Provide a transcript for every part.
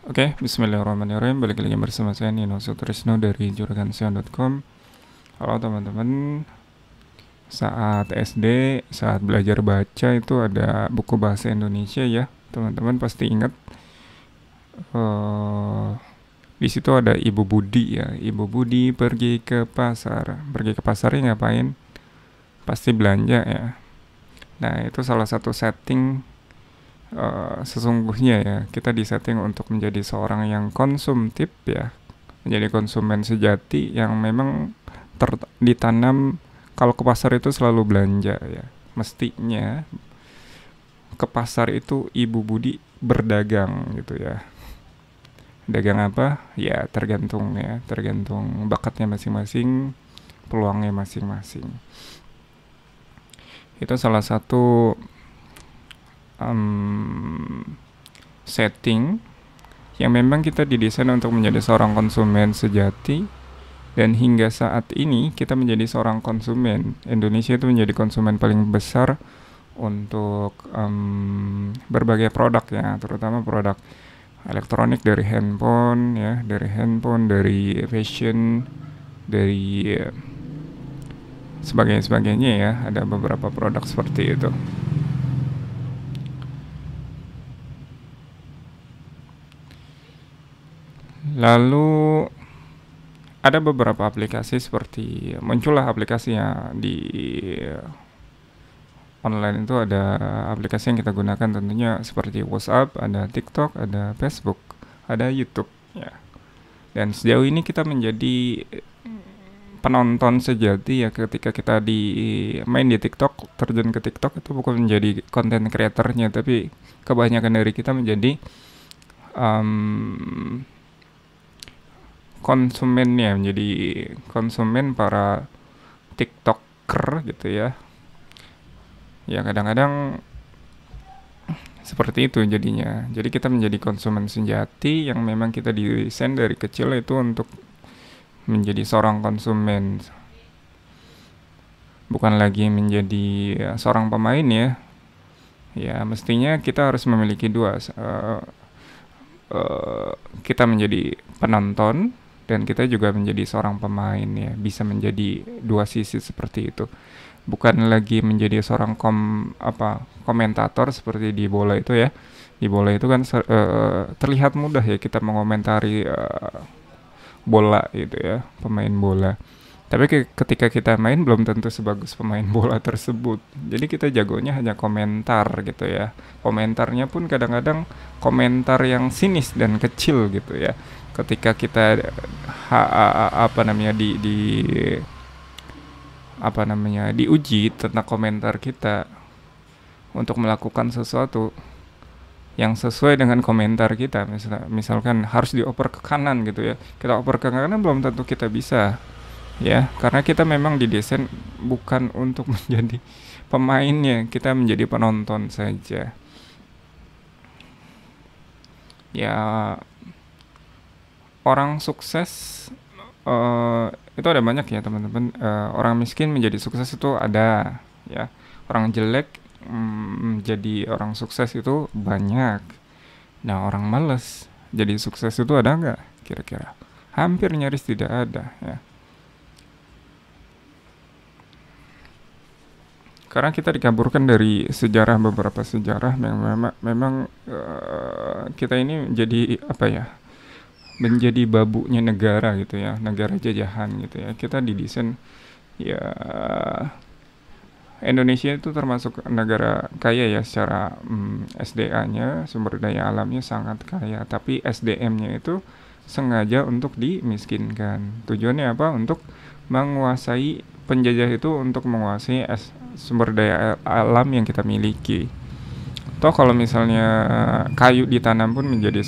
Oke, bismillahirrahmanirrahim. Balik lagi bersama saya Nino Sutrisno dari juragansion.com. Halo teman-teman. Saat SD, saat belajar baca itu ada buku bahasa Indonesia ya. Teman-teman pasti ingat. eh di situ ada Ibu Budi ya. Ibu Budi pergi ke pasar. Pergi ke pasarnya ngapain? Pasti belanja ya. Nah, itu salah satu setting sesungguhnya ya, kita disetting untuk menjadi seorang yang konsumtif ya, menjadi konsumen sejati yang memang ditanam kalau ke pasar itu selalu belanja ya. Mestinya ke pasar itu Ibu Budi berdagang gitu ya. Dagang apa? Ya tergantung bakatnya masing-masing, peluangnya masing-masing. Itu salah satu setting yang memang kita didesain untuk menjadi seorang konsumen sejati, dan hingga saat ini kita menjadi seorang konsumen. Indonesia itu menjadi konsumen paling besar untuk berbagai produk ya, terutama produk elektronik, dari handphone ya, dari fashion, dari sebagainya ya. Ada beberapa produk seperti itu. Lalu ada beberapa aplikasi, seperti muncullah aplikasinya di online. Itu ada aplikasi yang kita gunakan tentunya seperti WhatsApp, ada TikTok, ada Facebook, ada YouTube ya. Dan sejauh ini kita menjadi penonton sejati ya, ketika kita main di TikTok, terjun ke TikTok, itu bukan menjadi konten kreatornya, tapi kebanyakan dari kita menjadi konsumennya, menjadi konsumen para TikToker gitu ya. Ya kadang-kadang seperti itu jadinya. Jadi kita menjadi konsumen sejati yang memang kita desain dari kecil itu untuk menjadi seorang konsumen, bukan lagi menjadi seorang pemain ya. Ya mestinya kita harus memiliki dua. Kita menjadi penonton dan kita juga menjadi seorang pemain ya, bisa menjadi dua sisi seperti itu, bukan lagi menjadi seorang komentator seperti di bola itu ya. Di bola itu kan terlihat mudah ya kita mengomentari bola gitu ya, pemain bola. Tapi ketika kita main belum tentu sebagus pemain bola tersebut. Jadi kita jagonya hanya komentar gitu ya. Komentarnya pun kadang-kadang komentar yang sinis dan kecil gitu ya. Ketika kita diuji tentang komentar kita untuk melakukan sesuatu yang sesuai dengan komentar kita, misalkan harus dioper ke kanan gitu ya, kita oper ke kanan belum tentu kita bisa ya, karena kita memang didesain bukan untuk menjadi pemainnya, kita menjadi penonton saja ya. Orang sukses itu ada banyak ya teman-teman. Orang miskin menjadi sukses itu ada ya, orang jelek jadi orang sukses itu banyak. Nah, orang males jadi sukses itu ada nggak kira-kira? Hampir nyaris tidak ada ya. Karena kita dikaburkan dari beberapa sejarah memang kita ini menjadi menjadi babunya negara gitu ya, negara jajahan gitu ya. Kita didesain ya, Indonesia itu termasuk negara kaya ya secara SDA-nya, sumber daya alamnya sangat kaya, tapi SDM-nya itu sengaja untuk dimiskinkan. Tujuannya apa? Untuk menguasai, penjajah itu untuk menguasai sumber daya alam yang kita miliki. Toh kalau misalnya kayu ditanam pun menjadi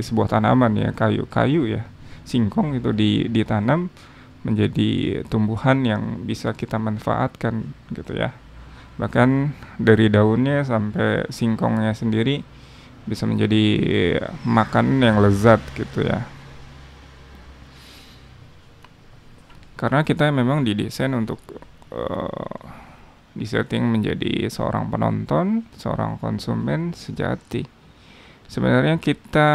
sebuah tanaman ya, kayu ya, singkong itu ditanam menjadi tumbuhan yang bisa kita manfaatkan gitu ya. Bahkan dari daunnya sampai singkongnya sendiri bisa menjadi makanan yang lezat gitu ya. Karena kita memang didesain untuk disetting menjadi seorang penonton, seorang konsumen sejati. Sebenarnya kita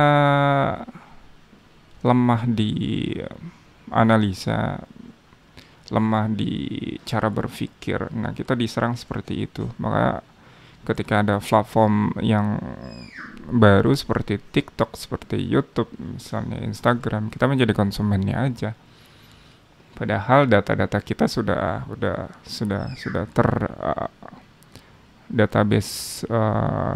lemah di analisa, lemah di cara berpikir. Nah, kita diserang seperti itu. Maka ketika ada platform yang baru seperti TikTok, seperti YouTube, misalnya Instagram, kita menjadi konsumennya aja. Padahal data-data kita sudah database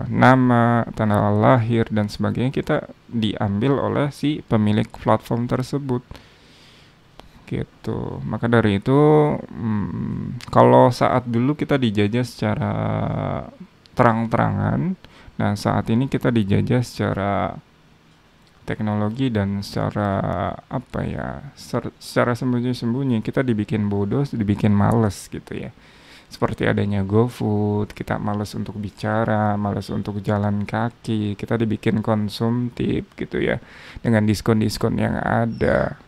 nama, tanggal lahir dan sebagainya kita diambil oleh si pemilik platform tersebut. Gitu. Maka dari itu, kalau saat dulu kita dijajah secara terang-terangan, nah saat ini kita dijajah secara teknologi dan secara apa ya, secara sembunyi-sembunyi kita dibikin bodoh, dibikin males gitu ya. Seperti adanya GoFood, kita males untuk bicara, males untuk jalan kaki, kita dibikin konsumtif gitu ya, dengan diskon-diskon yang ada.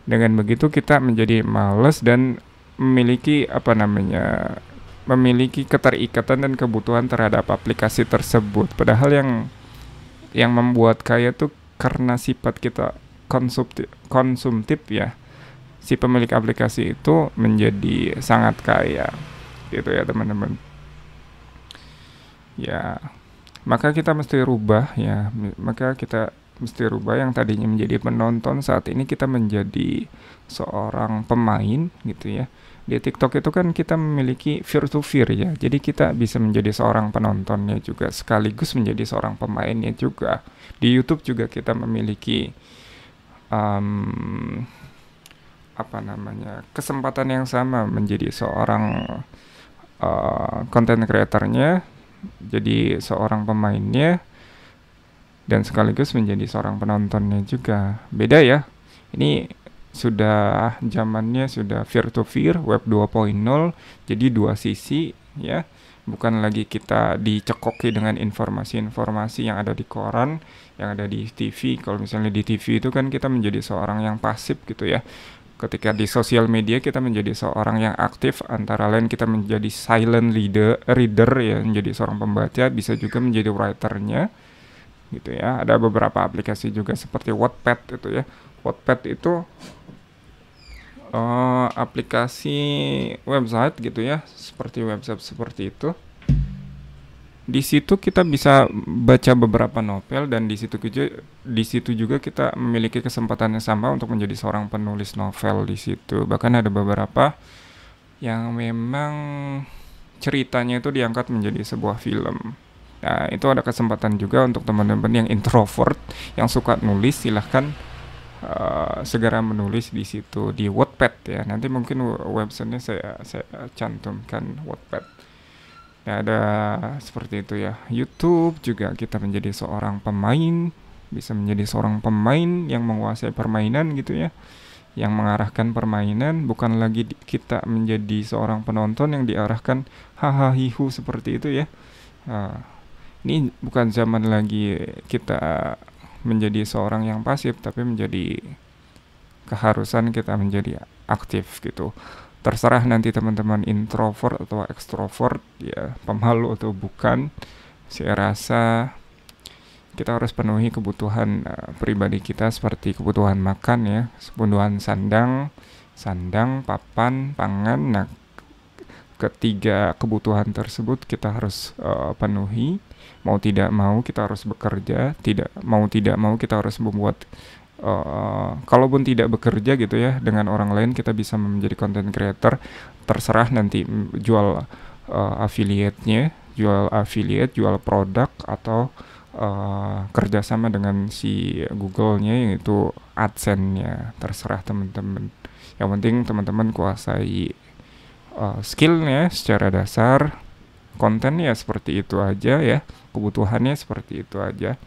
Dengan begitu kita menjadi males dan memiliki apa namanya, memiliki keterikatan dan kebutuhan terhadap aplikasi tersebut. Padahal yang membuat kaya tuh karena sifat kita konsumtif ya. Si pemilik aplikasi itu menjadi sangat kaya gitu ya teman-teman. Ya, maka kita mesti rubah ya. Maka kita mesti rubah yang tadinya menjadi penonton, saat ini kita menjadi seorang pemain gitu ya. Di TikTok itu kan kita memiliki peer to peer ya. Jadi kita bisa menjadi seorang penontonnya juga sekaligus menjadi seorang pemainnya juga. Di YouTube juga kita memiliki um, apa namanya, kesempatan yang sama menjadi seorang content creatornya, jadi seorang pemainnya dan sekaligus menjadi seorang penontonnya juga. Beda ya. Ini sudah zamannya sudah peer to peer, web 2.0, jadi dua sisi ya. Bukan lagi kita dicekoki dengan informasi-informasi yang ada di koran, yang ada di TV. Kalau misalnya di TV itu kan kita menjadi seorang yang pasif gitu ya. Ketika di sosial media kita menjadi seorang yang aktif, antara lain kita menjadi silent reader ya, menjadi seorang pembaca, bisa juga menjadi writernya gitu ya. Ada beberapa aplikasi juga seperti Wattpad itu ya. Wattpad itu aplikasi website gitu ya, seperti website seperti itu. Di situ kita bisa baca beberapa novel dan di situ juga kita memiliki kesempatan yang sama untuk menjadi seorang penulis novel di situ. Bahkan ada beberapa yang memang ceritanya itu diangkat menjadi sebuah film. Nah, itu ada kesempatan juga untuk teman-teman yang introvert, yang suka nulis, silahkan segera menulis di situ di Wattpad ya. Nanti mungkin websitenya saya cantumkan Wattpad. Ya, ada seperti itu ya. YouTube juga kita menjadi seorang pemain, bisa menjadi seorang pemain yang menguasai permainan gitu ya, yang mengarahkan permainan, bukan lagi kita menjadi seorang penonton yang diarahkan hahaha hihu seperti itu ya. Ini bukan zaman lagi kita menjadi seorang yang pasif, tapi menjadi keharusan kita menjadi aktif gitu. Terserah nanti teman-teman introvert atau ekstrovert ya, pemalu atau bukan. Saya rasa kita harus penuhi kebutuhan pribadi kita, seperti kebutuhan makan ya, kebutuhan sandang, papan, pangan. Nah, ketiga kebutuhan tersebut kita harus penuhi. Mau tidak mau kita harus bekerja, tidak mau kita harus membuat kalaupun tidak bekerja gitu ya dengan orang lain, kita bisa menjadi content creator. Terserah nanti jual affiliate-nya, jual produk, atau kerjasama dengan si Google-nya, yaitu AdSense-nya. Terserah teman-teman. Yang penting teman-teman kuasai skill-nya secara dasar. Kontennya seperti itu aja ya, kebutuhannya seperti itu aja.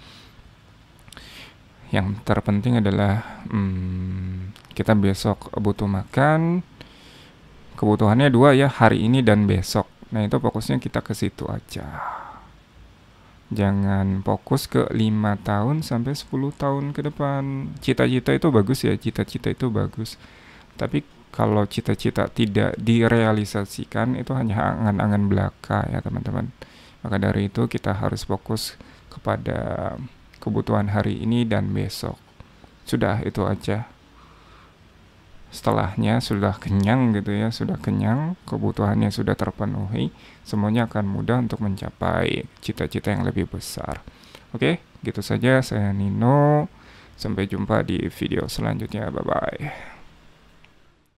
Yang terpenting adalah kita besok butuh makan. Kebutuhannya dua ya, hari ini dan besok. Nah, itu fokusnya kita ke situ aja. Jangan fokus ke 5 tahun sampai 10 tahun ke depan. Cita-cita itu bagus ya, cita-cita itu bagus. Tapi kalau cita-cita tidak direalisasikan, itu hanya angan-angan belaka ya teman-teman. Maka dari itu kita harus fokus kepada kebutuhan hari ini dan besok. Sudah itu aja. Setelahnya sudah kenyang gitu ya, sudah kenyang, kebutuhannya sudah terpenuhi, semuanya akan mudah untuk mencapai cita-cita yang lebih besar. Oke, gitu saja, saya Nino. Sampai jumpa di video selanjutnya. Bye-bye.